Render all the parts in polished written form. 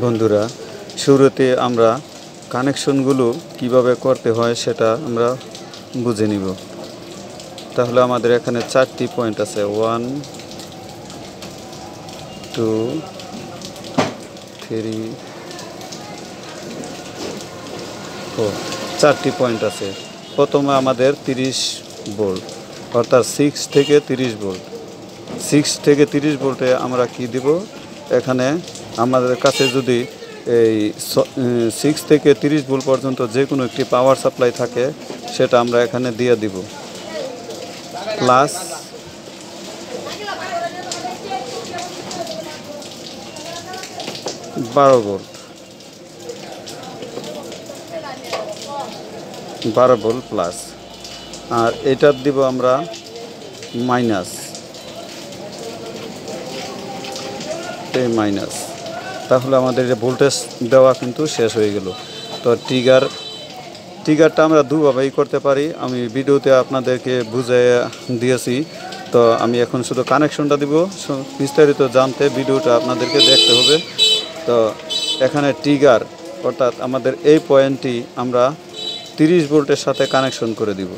বন্ধুরা, শুরুতে আমরা কানেকশনগুলো কিভাবে করতে হয় সেটা আমরা বুঝে নিব। তাহলে আমাদের এখানে 4টি পয়েন্ট আছে, 1 2 3 4, 4টি পয়েন্ট আছে। প্রথমে আমাদের 30 ভোল্ট, অর্থাৎ 6 থেকে 30 ভোল্ট। 6 থেকে 30 ভোল্টে আমরা কি দিব, এখানে আমাদের কাছে যদি এই 6 থেকে 30 ভোল্ট পর্যন্ত যে কোনো একটি পাওয়ার সাপ্লাই থাকে সেটা আমরা এখানে দিয়ে দিব। Plus 12 volt, 12 volt plus. আর এটার দিব আমরা মাইনাস, এই মাইনাস। তাহলে আমাদের ভোল্টেজ দেওয়া কিন্তু শেষ হয়ে গেল। তো ট্রিগারটা আমরা দুভাবেই করতে পারি, আমি ভিডিওতে আপনাদেরকে বুঝিয়ে দিয়েছি। তো আমি এখন শুধু কানেকশনটা দিব। বিস্তারিত জানতে ভিডিওটা আপনাদেরকে দেখতে হবে। তো এখানে ট্রিগার অর্থাৎ আমাদের এই পয়েন্টটি আমরা 30 ভোল্টের সাথে কানেকশন করে দিব।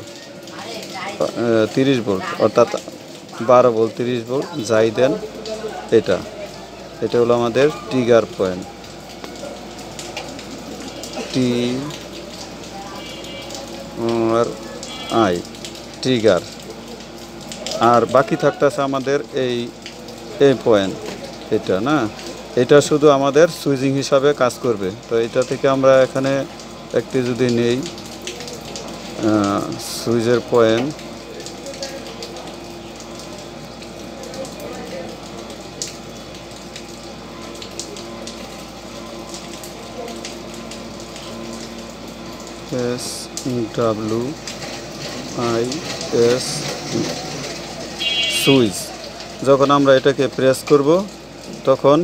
30 ভোল্ট অর্থাৎ 12 ভোল্ট 30 ভোল্ট যাই দেন, এটা হলো আমাদের ট্রিগার পয়েন্ট, TRI ট্রিগার। আর বাকি থাকতেছে আমাদের এই পয়েন্ট, এটা না, এটা শুধু আমাদের সুইচিং হিসাবে কাজ করবে। তো এটা থেকে আমরা এখানে একটি যদি নেই সুইচের পয়েন্ট, SWIS সুইচ। যখন আমরা এটাকে প্রেস করব তখন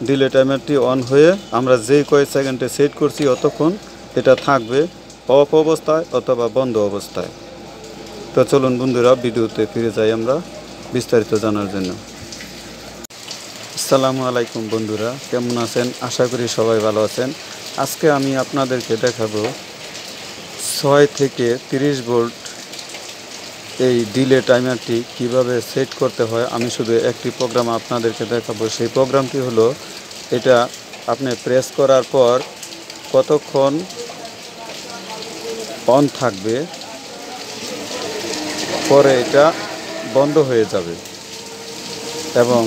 ডিলে টাইমারটি অন হয়ে আমরা যেই কয়েক সেকেন্ডে সেট করছি অতক্ষণ এটা থাকবে অফ অবস্থায় অথবা বন্ধ অবস্থায়। তো চলুন বন্ধুরা ভিডিওতে ফিরে যাই আমরা বিস্তারিত জানার জন্য। আসসালামু আলাইকুম বন্ধুরা, কেমন আছেন? আশা করি সবাই ভালো আছেন। আজকে আমি আপনাদেরকে দেখাবো 6 থেকে 30 ভোল্ট এই ডিলে টাইমারটি কিভাবে সেট করতে হয়। আমি শুধু একটি প্রোগ্রাম আপনাদেরকে দেখাবো। সেই প্রোগ্রামটি হলো এটা, আপনি প্রেস করার পর কতক্ষণ অন থাকবে, পরে এটা বন্ধ হয়ে যাবে। এবং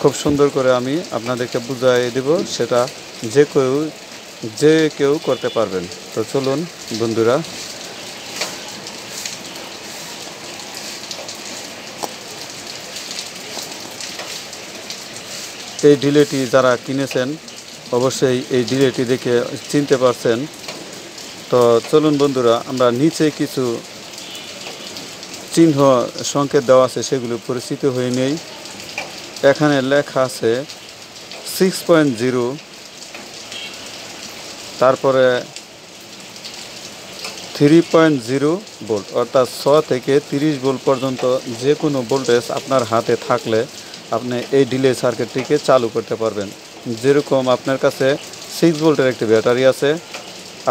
খুব সুন্দর করে আমি আপনাদেরকে বুঝিয়ে দেব, সেটা যে কেউ করতে পারবেন। তো চলুন বন্ধুরা, এই ডিলেটি যারা কিনেছেন অবশ্যই এই ডিলেটি দেখে চিনতে পারছেন। তো চলুন বন্ধুরা, আমরা নিচে কিছু চিহ্ন সংকেত দেওয়া আছে সেগুলো পরিচিত হয়ে নেই। এখানে লেখা আছে 6.0, তারপরে 3.0 ভোল্ট, অর্থাৎ 6 থেকে 30 ভোল্ট পর্যন্ত যে কোনো ভোল্টেজ আপনার হাতে থাকলে আপনি এই ডিলে সার্কিটটিকে চালু করতে পারবেন। যেরকম আপনার কাছে 6 ভোল্টের একটি ব্যাটারি আছে,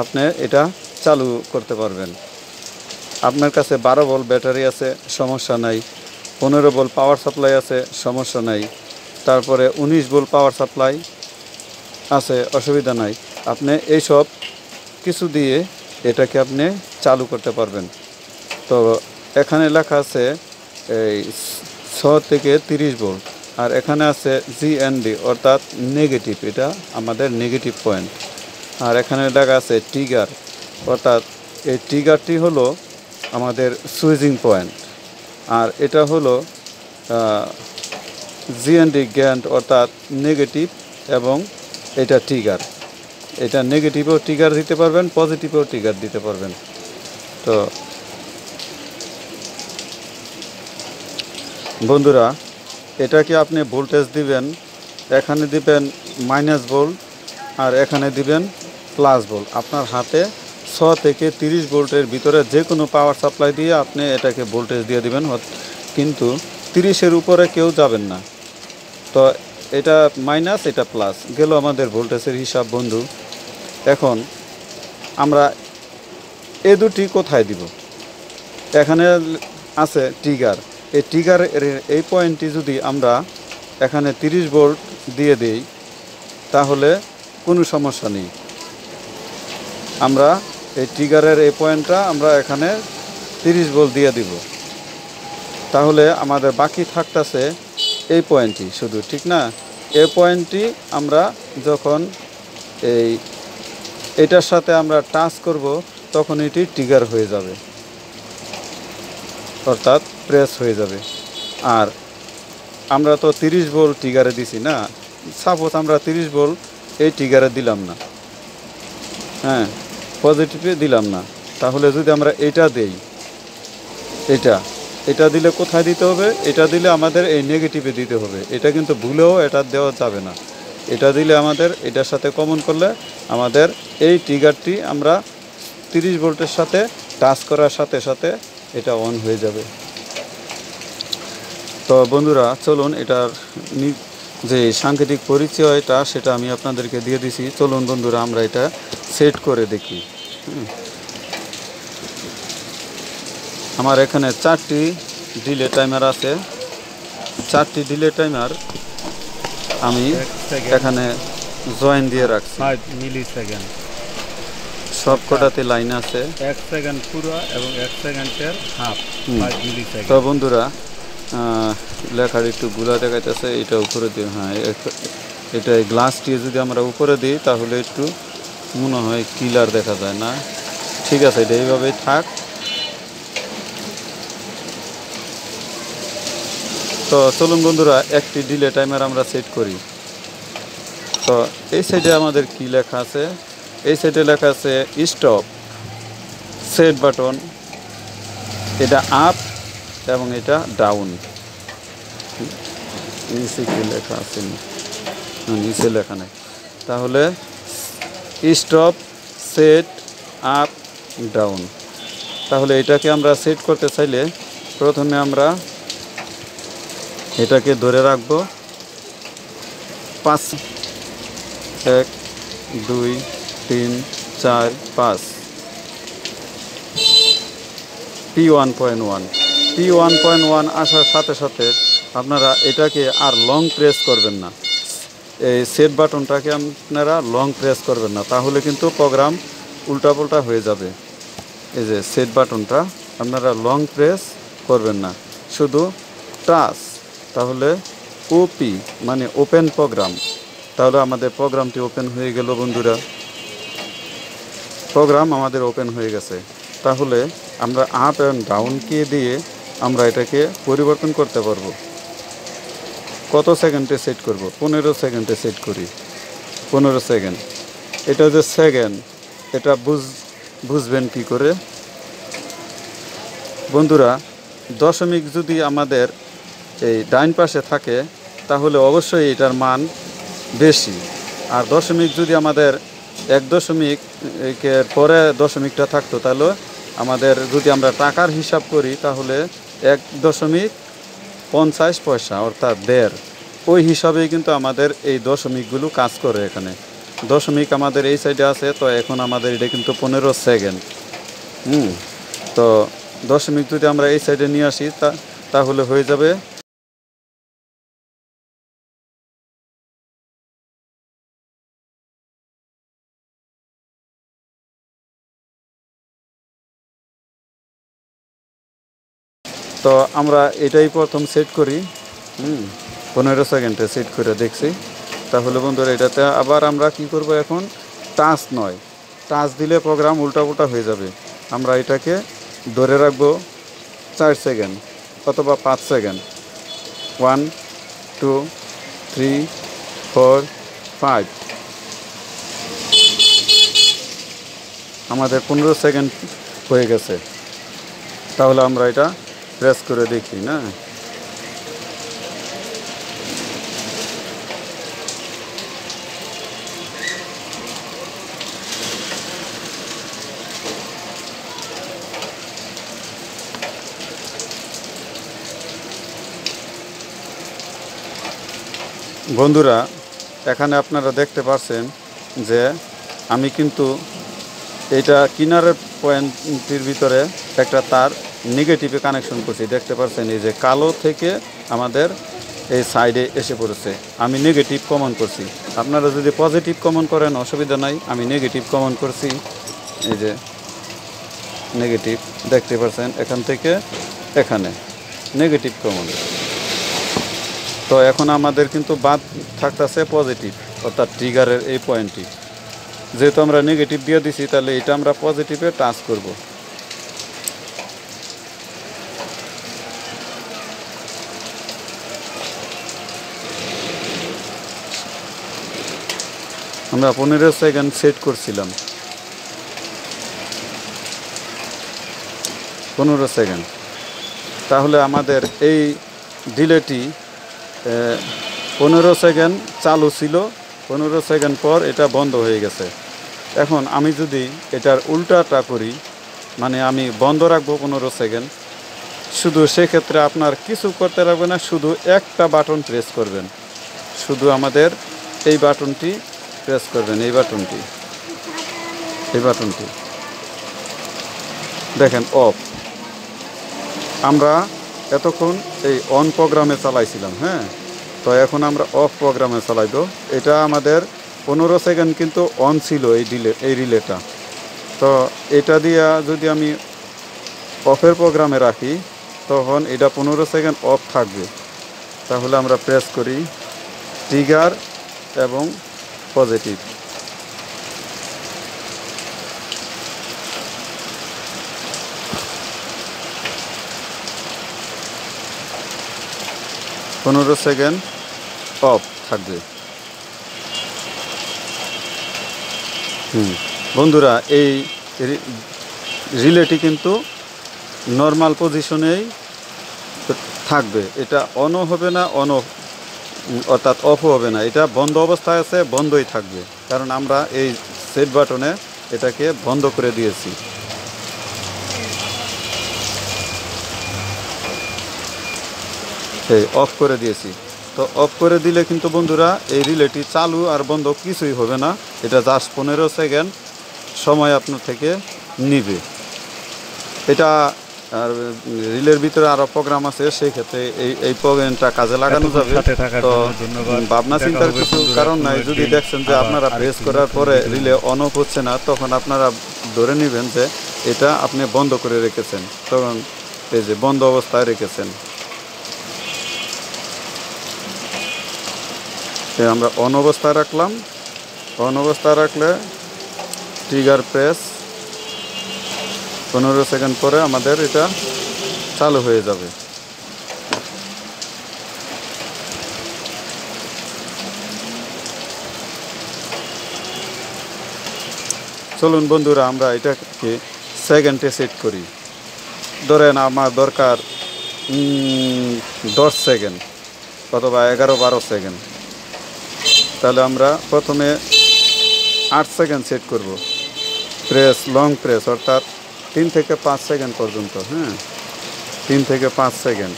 আপনি এটা চালু করতে পারবেন। আপনার কাছে 12 ভোল্ট ব্যাটারি আছে, সমস্যা নাই। 15 ভোল্ট পাওয়ার সাপ্লাই আছে, সমস্যা নাই। তারপরে 19 ভোল্ট পাওয়ার সাপ্লাই আছে, অসুবিধা নাই। আপনি এইসব কিছু দিয়ে এটাকে আপনি চালু করতে পারবেন। তো এখানে লেখা আছে এই 6 থেকে 30 ভোল্ট, আর এখানে আছে GND অর্থাৎ নেগেটিভ, এটা আমাদের নেগেটিভ পয়েন্ট। আর এখানে লেখা আছে ট্রিগার, অর্থাৎ এই ট্রিগারটি হলো আমাদের সুইচিং পয়েন্ট। আর এটা হলো GND গ্যান্ড অর্থাৎ নেগেটিভ, এবং এটা ট্রিগার। এটা নেগেটিভও ট্রিগার দিতে পারবেন, পজিটিভও ট্রিগার দিতে পারবেন। তো বন্ধুরা, এটাকে আপনি ভোল্টেজ দিবেন, এখানে দিবেন মাইনাস ভোল্ট আর এখানে দিবেন প্লাস ভোল্ট। আপনার হাতে 6 থেকে 30 ভোল্টের ভিতরে যে কোনো পাওয়ার সাপ্লাই দিয়ে আপনি এটাকে ভোল্টেজ দিয়ে দিবেন, কিন্তু 30-এর উপরে কেউ যাবেন না। তো এটা মাইনাস, এটা প্লাস গেল আমাদের ভোল্টেজের হিসাব বন্ধু। এখন আমরা এ দুটি কোথায় দিব? এখানে আছে ট্রিগার। এই ট্রিগারের এই পয়েন্টটি যদি আমরা এখানে 30 ভোল্ট দিয়ে দিই তাহলে কোনো সমস্যা নেই। আমরা এই ট্রিগারের এই পয়েন্টটা আমরা এখানে 30 ভোল্ট দিয়ে দিব, তাহলে আমাদের বাকি থাকতেছে এই পয়েন্টটি শুধু, ঠিক না? এই পয়েন্টটি আমরা যখন এটার সাথে আমরা টাচ করব তখন এটি ট্রিগার হয়ে যাবে, অর্থাৎ প্রেস হয়ে যাবে। আর আমরা তো 30 ভোল্ট ট্রিগারে দিছি না, সাপোজ আমরা 30 ভোল্ট এই ট্রিগারে দিলাম না, হ্যাঁ, পজিটিভে দিলাম না, তাহলে যদি আমরা এটা দেই, এটা দিলে কোথায় দিতে হবে? এটা দিলে আমাদের এই নেগেটিভে দিতে হবে। এটা কিন্তু ভুলেও এটা দেওয়া যাবে না। এটা দিলে আমাদের এটার সাথে কমন করলে আমাদের এই ট্রিগারটি আমরা 30 ভোল্টের সাথে টাচ করার সাথে সাথে এটা অন হয়ে যাবে। তো বন্ধুরা চলুন এটার যে সাংকেতিক পরিচয়টা সেটা আমি আপনাদেরকে দিয়ে দিছি। চলুন বন্ধুরা আমরা এটা সেট করে দেখি। আমার এখানে 4টি ডিলে টাইমার আছে। 4টি ডিলে টাইমার আমি এখানে জয়েন দিয়ে রাখছি। 5 মিলিসেকেন্ড সব কটাতে লাইন আছে। 1 সেকেন্ড পুরো এবং 1 সেকেন্ডের হাফ, 5 মিলিসেকেন্ড। তো বন্ধুরা লেখার একটু গুলা দেখাইতেছে, এটা উপরে দিই। হ্যাঁ, এটা গ্লাসটি যদি আমরা উপরে দিই তাহলে একটু মনে হয় ক্লিয়ার দেখা যায় না। ঠিক আছে, এটা এইভাবেই থাক। তো চলুন বন্ধুরা একটি ডিলে টাইমার আমরা সেট করি। তো এই সাইডে আমাদের কি লেখা আছে? এই সাইডে লেখা আছে স্টপ, সেট বাটন, এটা আপ এবং এটা ডাউন। নিচে কি লেখা আছে? নিচে লেখা নেই। তাহলে স্টপ, সেট, আপ, ডাউন। তাহলে এটাকে আমরা সেট করতে চাইলে প্রথমে আমরা এটাকে ধরে রাখবো 5, 1, 2, 3, 4, 5, P1.1 P1.1 আসার সাথে সাথে আপনারা এটাকে আর লং প্রেস করবেন না। এই সেট বাটনটাকে আপনারা লং প্রেস করবেন না, তাহলে কিন্তু প্রোগ্রাম উল্টাপাল্টা হয়ে যাবে। এই যে সেট বাটনটা আপনারা লং প্রেস করবেন না, শুধু টাচ, তাহলে ওপি মানে ওপেন প্রোগ্রাম। তাহলে আমাদের প্রোগ্রামটি ওপেন হয়ে গেল বন্ধুরা। প্রোগ্রাম আমাদের ওপেন হয়ে গেছে। তাহলে আমরা আপ এবং ডাউনকে দিয়ে আমরা এটাকে পরিবর্তন করতে পারবো। কত সেকেন্ডে সেট করব? 15 সেকেন্ডে সেট করি। 15 সেকেন্ড। এটা যে সেকেন্ড, এটা বুঝবেন কি করে বন্ধুরা? দশমিক যদি আমাদের এই ডাইন পাশে থাকে তাহলে অবশ্যই এটার মান বেশি। আর দশমিক যদি আমাদের 1 দশমিকের পরে দশমিকটা থাকতো, তাহলে আমাদের যদি আমরা টাকার হিসাব করি তাহলে 1.50 পয়সা অর্থাৎ 1.5, ওই হিসাবেই কিন্তু আমাদের এই দশমিকগুলো কাজ করে। এখানে দশমিক আমাদের এই সাইডে আছে, তো এখন আমাদের এটা কিন্তু 15 সেকেন্ড। তো দশমিক যদি আমরা এই সাইডে নিয়ে আসি তাহলে হয়ে যাবে তো আমরা এটাই প্রথম সেট করি। 15 সেকেন্ডে সেট করে দেখছি। তাহলে বন্ধুরা এটাতে আবার আমরা কি করব? এখন টাচ নয়, টাচ দিলে প্রোগ্রাম উল্টাপুল্টা হয়ে যাবে। আমরা এটাকে ধরে রাখবো 4 সেকেন্ড অথবা 5 সেকেন্ড। 1, 2, 3, 4, 5। আমাদের 15 সেকেন্ড হয়ে গেছে। তাহলে আমরা এটা প্রেস করে দেখি না। বন্ধুরা, এখানে আপনারা দেখতে পাচ্ছেন যে আমি কিন্তু এটা কিনারের পয়েন্টের ভিতরে একটা তার নেগেটিভে কানেকশন করছি। দেখতে পাচ্ছেন এই যে কালো থেকে আমাদের এই সাইডে এসে পড়েছে। আমি নেগেটিভ কমন করছি। আপনারা যদি পজিটিভ কমন করেন অসুবিধা নাই, আমি নেগেটিভ কমন করছি। এই যে নেগেটিভ দেখতে পাচ্ছেন এখান থেকে এখানে নেগেটিভ কমন। তো এখন আমাদের কিন্তু বাদ থাকতেছে পজিটিভ, অর্থাৎ ট্রিগারের এই পয়েন্টটি। যেহেতু আমরা নেগেটিভ দিয়ে দিছি, তাহলে এটা আমরা পজিটিভে টাচ করব। আমরা 15 সেকেন্ড সেট করছিলাম, 15 সেকেন্ড। তাহলে আমাদের এই ডিলেটি 15 সেকেন্ড চালু ছিল, 15 সেকেন্ড পর এটা বন্ধ হয়ে গেছে। এখন আমি যদি এটার উল্টাটা করি, মানে আমি বন্ধ রাখবো 15 সেকেন্ড, শুধু সেক্ষেত্রে আপনার কিছু করতে লাগবে না, শুধু একটা বাটন প্রেস করবেন। শুধু আমাদের এই বাটনটি প্রেস করবেন, এই বাটনটি দেখেন অফ। আমরা এতক্ষণ এই অন প্রোগ্রামে চালাইছিলাম, হ্যাঁ। তো এখন আমরা অফ প্রোগ্রামে চালাইব। এটা আমাদের 15 সেকেন্ড কিন্তু অন ছিল এই রিলেটা। তো এটা দিয়া যদি আমি অফের প্রোগ্রামে রাখি, তখন এটা 15 সেকেন্ড অফ থাকবে। তাহলে আমরা প্রেস করি ট্রিগার এবং পজিটিভ। পনেরো সেকেন্ড অফ থাকবে। বন্ধুরা, এই রিলেটি কিন্তু নর্মাল পজিশনেই থাকবে। এটা অনও হবে না, অর্থাৎ অফও হবে না। এটা বন্ধ অবস্থায় আছে, বন্ধই থাকবে, কারণ আমরা এই সেট বাটনে এটাকে বন্ধ করে দিয়েছি। এই অফ করে দিয়েছি। তো অফ করে দিলে কিন্তু বন্ধুরা এই রিলেটি চালু আর বন্ধ কিছুই হবে না। এটা জাস্ট 15 সেকেন্ড সময় আপনার থেকে নিবে। এটা আর রিলের ভিতরে আরও প্রোগ্রাম আছে, সেই ক্ষেত্রে এই প্রোগ্রামটা কাজে লাগানো যাবে। তো ভাবনা চিন্তার কিছু কারণ নাই। যদি দেখছেন যে আপনারা প্রেস করার পরে রিলে অন অফ হচ্ছে না, তখন আপনারা ধরে নেবেন যে এটা আপনি বন্ধ করে রেখেছেন, তখন এই যে বন্ধ অবস্থায় রেখেছেন। আমরা অন অবস্থায় রাখলাম। অন অবস্থায় রাখলে ট্রিগার প্রেস 15 সেকেন্ড পরে আমাদের এটা চালু হয়ে যাবে। চলুন বন্ধুরা, আমরা এটাকে সেকেন্ডে সেট করি। ধরেন আমার দরকার 10 সেকেন্ড অথবা 11-12 সেকেন্ড। তাহলে আমরা প্রথমে 8 সেকেন্ড সেট করব। প্রেস লং প্রেস, অর্থাৎ 3 থেকে 5 সেকেন্ড পর্যন্ত। হ্যাঁ, 3 থেকে 5 সেকেন্ড।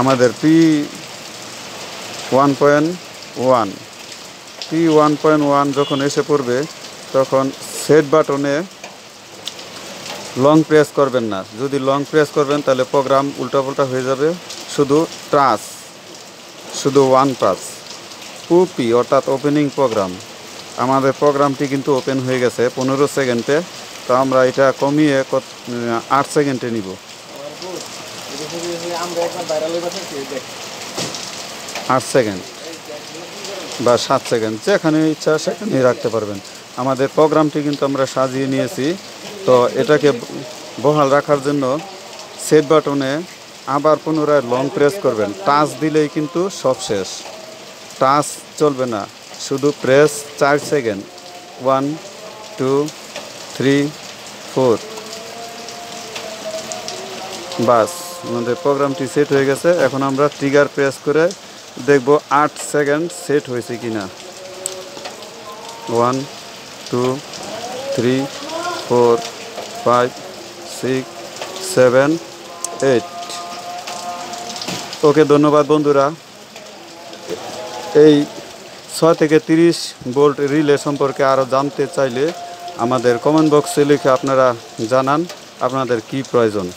আমাদের P1.1 যখন এসে পড়বে, তখন সেট বাটনে লং প্রেস করবেন না। যদি লং প্রেস করবেন তাহলে প্রোগ্রাম উল্টাপাল্টা হয়ে যাবে। শুধু 1 টাচ পি, অর্থাৎ ওপেনিং প্রোগ্রাম। আমাদের প্রোগ্রামটি কিন্তু ওপেন হয়ে গেছে 15 সেকেন্ডে। তো আমরা এটা কমিয়ে 8 সেকেন্ডে নিব। 8 সেকেন্ড বা 7 সেকেন্ড, যেখানে ইচ্ছা সেখানে রাখতে পারবেন। আমাদের প্রোগ্রামটি কিন্তু আমরা সাজিয়ে নিয়েছি। তো এটাকে বহাল রাখার জন্য সেট বাটনে আবার পুনরায় লং প্রেস করবেন। টাচ দিলেই কিন্তু সব শেষ, টাচ চলবে না, শুধু প্রেস 4 সেকেন্ড। 1 2 3 4, বাস আমাদের প্রোগ্রামটি সেট হয়ে গেছে। এখন আমরা ট্রিগার প্রেস করে দেখব 8 সেকেন্ড সেট হয়েছে কিনা। 1 2 3 4 5 6 7 8। ওকে, ধন্যবাদ বন্ধুরা। এই 6 থেকে 30 ভোল্ট রিলে সম্পর্কে আরও জানতে চাইলে আমাদের কমেন্ট বক্সে লিখে আপনারা জানান আপনাদের কি প্রয়োজন।